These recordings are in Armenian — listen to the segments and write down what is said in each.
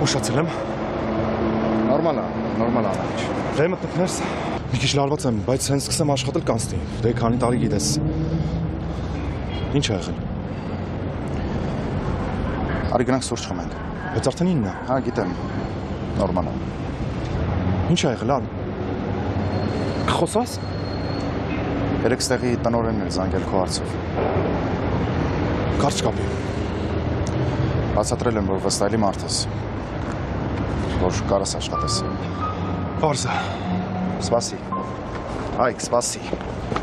Ուշացել եմ։ Նորմալ անաչ։ Դե մտնես։ Մի քիչ լարված եմ, բայց հենց սկսեմ աշխատել կանցնի։ Դե քանի տարի գիտես։ Ինչ ա եղել։ Արի գնանք սուրճ խմենք։ Բայց արդեն 9-ն է։ Հա, գիտեմ։ Նորմալ է։ Ինչ ա եղել, Արմ։ Խոսաս։ Երեք ստեղի տնօրենն էր զանգել քո հարցով։ Կարճ կապի։ Բացատրել եմ, որ վստահելի մարդ ես։ Որ կարաս աշխատես։ Պարզ է։ Սպասի։ Այք, սպասի։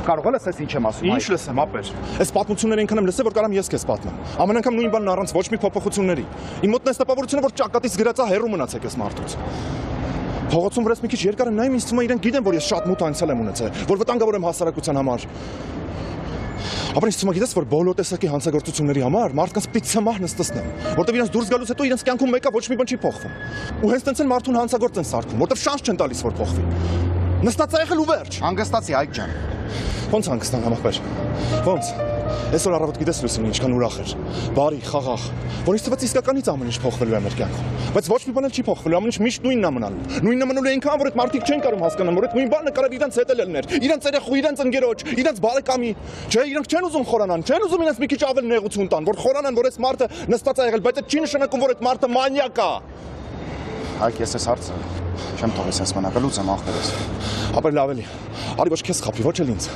Կարող ես լսես ինչ եմ ասում։ Ինչ լսեմ, ապեր։ Այս պատմությունները այնքան եմ լսել, որ կարամ ես քեզ պատմեմ։ Ամեն անգամ նույն բանն առանց ոչ մի փոփոխությունների։ Իմ մոտ նստա տպավորությունը, որ ճակատից գրածա հեռու մնացեք այս մարդուց։ Փողոցում վրաս մի քիչ երկար եմ նայում, ինձ թվում է իրենք գիտեն, որ ես շատ մութ անցյալ եմ ունեցել, որ վտանգավոր եմ հասարակության համար։ Ապա ինձ թվում է գիտես, որ բոլոր տեսակի հանցագործությունների համար մարդկանց պիտի ցմահ նստեցնեն, որտեղ իրենց դուրս գալուց հետո իրենց կյանքում մեկը ոչ մի բան չի փոխվում։ Ու հենց տենց են մարդուն հանցագործ են սարքում, որտեղ շանս չեն տալիս, որ փոխվի։ Նստած ա եղել ու վերջ։ Հանգստացի, Այք ջան։ Ոնց հանգստանամ, ախպեր։ Ոնց։ Այսօր առավոտ գիտես լուսինը ինչքան ուրախ էր։ Բարի, խաղաղ, որ ինձ թվաց իսկականից ամեն ինչ փոխվելու է մեր կյանքում։ Բայց ոչ մի բան էլ չի փոխվելու, ամեն ինչ միշտ նույնն է մնալու։ Նույնն է մնալու այնքան, որ այդ մարդիկ չեն կարող հասկանալ, որ այդ նույն բանը կարող իրենց հետ ելներ, իրենց երեխու, իրենց ընկերոջ, իրենց բարեկամի։ Չէ, իրենք չեն ուզում խորանան, չեն ուզում իրենց մի քիչ ավել նեղություն տան, որ խորանան, որ այս մարդը նստած է եղել, բայց այդ չի նշանակում, որ այդ մարդը մանյակ է։ Այք, ես այս հարցը չեմ թողես ես մնա, կլուծեմ ախպերս։ Ապեր լավ էլի։ Արի ոչ քեզ խափի, ոչ էլ ինձ։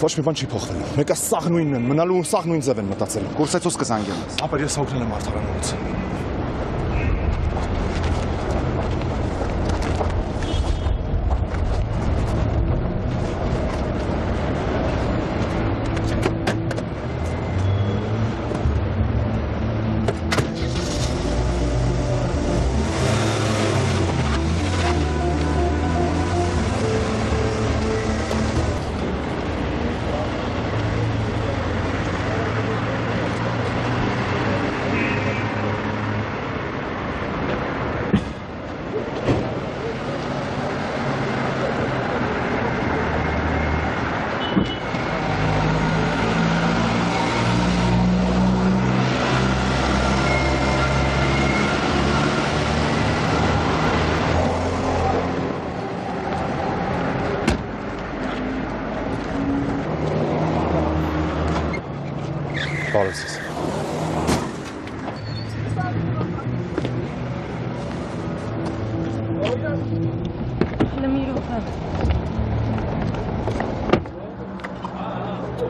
Ոչ մի բան չի փոխվելու։ Մեկը սաղ նույնն են, մնալու սաղ նույն ձև են մտածելու։ Կուրսեցուս կզանգեմ։ Ապեր ես հոգնել եմ արդարանից։ Բարեսես։ Լմիրով է։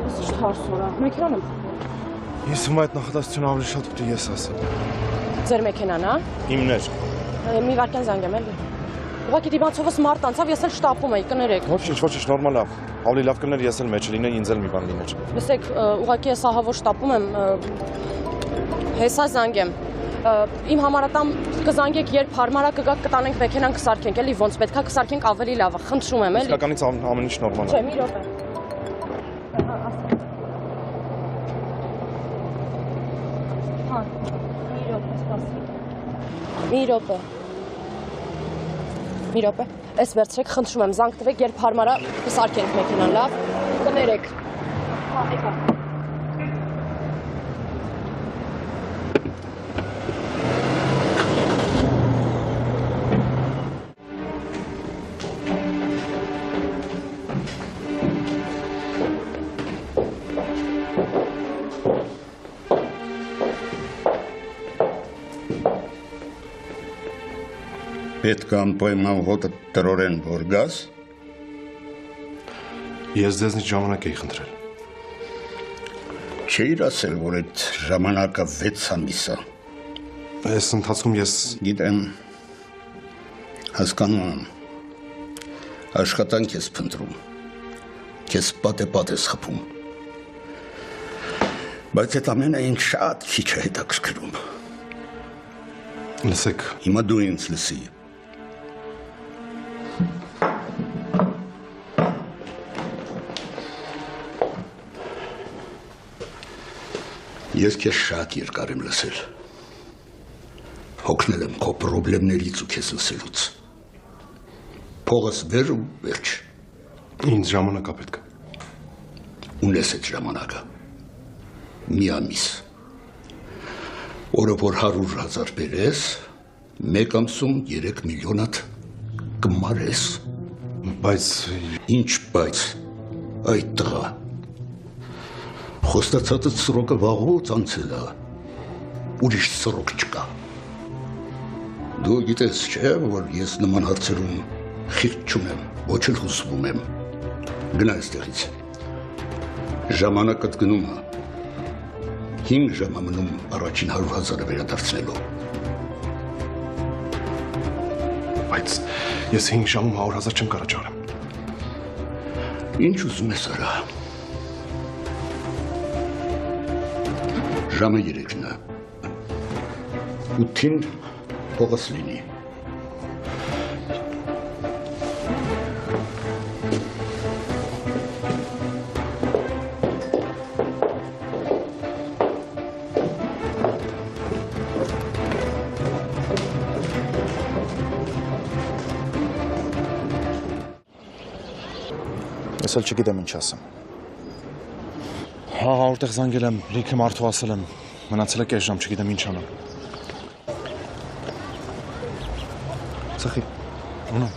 Ես ինչ հարսորա, մեքենան եմ։ Ես ում այդ նախատասությունը ավելի շատ ուտի ես ասեմ։ Ձեր մեքենան, հա։ Իմներ։ Մի վարկյան զանգեմ էլի։ Ուղղակի դիվանցովս մարդ անցավ, ես էլ շտապում էի, կներեք։ Ոչինչ, նորմալ է։ Ավելի լավ կներ ես էլ մեջ լինեի, ինձ էլ մի բան լիներ։ Լսեք, ուղղակի ես ահա որ շտապում եմ, հեսա զանգեմ։ Իմ համարատամ կզանգեք, երբ հարմարա կգաք կտանենք մեքենան կսարքենք, էլի ոնց պետքա կսարքենք ավելի լավ է, խնդրում եմ, էլի։ Իսկականից ամեն ինչ նորմալ է։ Չէ, մի րոպե։ Հա, մի րոպե, սպասի։ Մի րոպե։ Այս վերցրեք, խնդրում եմ, զանգ տվեք, երբ հարմարա կսարքենք մեքենան, լավ, կներեք։ Հա, եկա։ Պետք է անպայման հոտը տրորեն որ գաս։ Ես ձեզնից ժամանակ էի խնդրել։ Չէիր ասել, որ այդ ժամանակը 6 ամիս է։ Այս ընթացքում ես Գիտեմ, հասկանում եմ, աշխատանք ես փնտրում, քեզ պատեպատ ես խփում, բայց այդ ամենը ինձ շատ քիչ է հետաքրքրում։ Լսեք, Հիմա դու ինձ լսի։ Ես քեզ շատ երկար եմ լսել։ Հոգնել եմ քո խնդիրներից ու քեզ լսելուց։ Փողս վեր ու վերջ։ ինձ ժամանակ է պետք։ Ունես այդ ժամանակը։ Մի ամիս։ Օրը որ 100,000 բերես, Մեկ ամսում 3 միլիոնատ կմարես։ Բայց Ինչ բայց, այդ տղա։ Խոստացածը սրոկը վաղուց անցել է, ուրիշ սրոկ չկա։ Դու գիտես չէ, որ ես նման հարցերում խիղճ չունեմ, ոչ էլ հուսվում եմ։ Գնա այստեղից։ Ժամանակդ գնում է։ 5 ժամ է մնում առաջին 100,000-ը վերադարձնելու։ բայց ես 5 ժամում 100,000 չեմ կարող ճարեմ։ Ինչ ուզում ես արա։ Ժամը 3-ն է։ 8-ին փողոց լինի։ Ես էլ չգիտեմ ինչ ասեմ։ Հա, որտեղ զանգել եմ, լիքը մարդու ասել եմ, մնացել է կես ժամ, չգիտեմ ինչ անեմ։ Ծխի, ունեմ։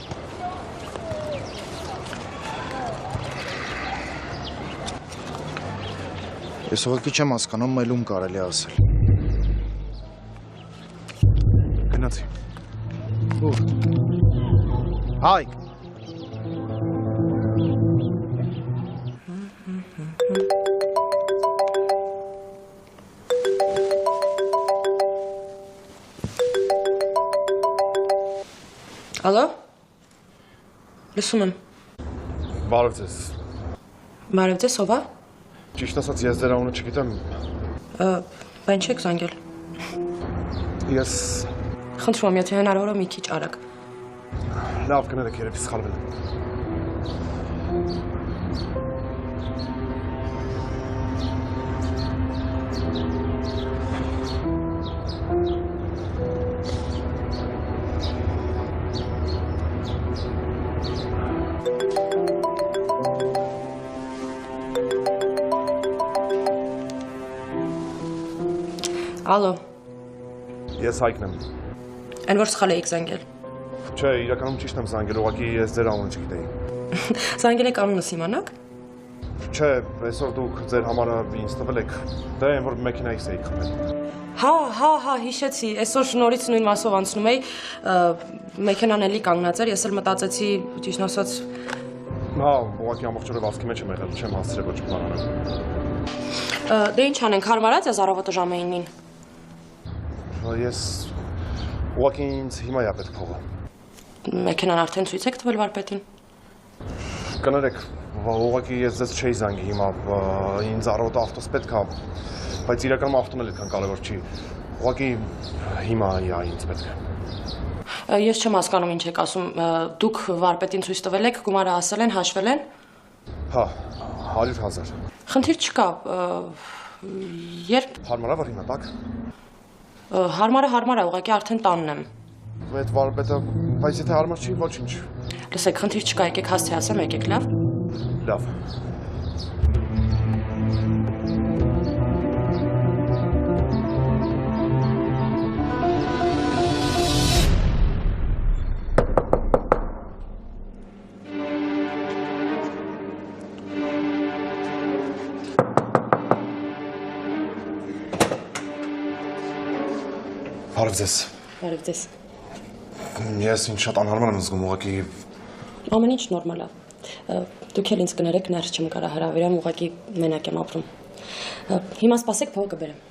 Ես ուղղակի չեմ հասկանում, մելում կարելի ասել։ Գնացի։ Ուր։ Հայք։ Ալո։ Լսում եմ։ Բարև ձեզ։ Բարև ձեզ, ով է։ Ճիշտ ասած, ես ձեր անունը չգիտեմ։ Բան չեք զանգել։ Ես Խնդրում եմ, եթե հնարավոր է մի քիչ արագ։ լավ կներեք, երևի սխալվել եմ։ Ալո, Ես Հայկն եմ։ այն որ սխալ էիք զանգել։ Չէ, իրականում ճիշտ եմ զանգել, ուղղակի ես ձեր անունը չգիտեի։ Զանգել եք անունս իմանաք։ Չէ, այսօր դուք ձեր համարը ինձ տվել եք։ Դա այն որ մեքենայից էիք խփել։ Հա, հիշեցի, այսօր շնորհից նույն մասով անցնում էի, մեքենան էլի կանգնած էր, ես էլ մտածեցի, ճիշտ ասած, Հա, ուղղակի ամբողջ օրը վազքի մեջ եմ եղել, չեմ հասցրել ոչ մի բան անել։ դե ինչ անենք, հարմարած ես առավոտը ժամը 9-ին։ Ես ուղղակի ինձ հիմա է պետք փողը։ Մեքենան արդեն ցույց եք տվել վարպետին։ Կներեք, ուղղակի ես ձեզ չէի զանգի հիմա, ինձ առավոտը ավտոս պետք է, բայց իրականում ավտոն էլ այդքան կարևոր չի։ Ուղղակի հիմա է ինձ պետք է։ Ես չեմ հասկանում ինչ եք ասում, դուք վարպետին ցույց տվել եք, գումարը ասել են, հաշվել են։ Հա, 100,000։ Խնդիր չկա, երբ Հարմարա որ հիմա տակ։ հարմար է, ուղղակի արդեն տանն եմ։ Այդ վարպետը, բայց եթե հարմար չի, ոչինչ։ Լսեք, խնդիր չկա, եկեք հասցե ասեմ, եկեք, լավ։ Լավ։ Բարև ձեզ։ Բարև ձեզ։ Ես ինձ շատ անհարմար եմ զգում, ուղղակի Ամեն ինչ նորմալ է։ Դուք էլ ինձ կներեք, ներս չեմ կարա հրավիրեմ, ուղղակի մենակ եմ ապրում։ Հիմա սպասեք, փողը կբերեմ։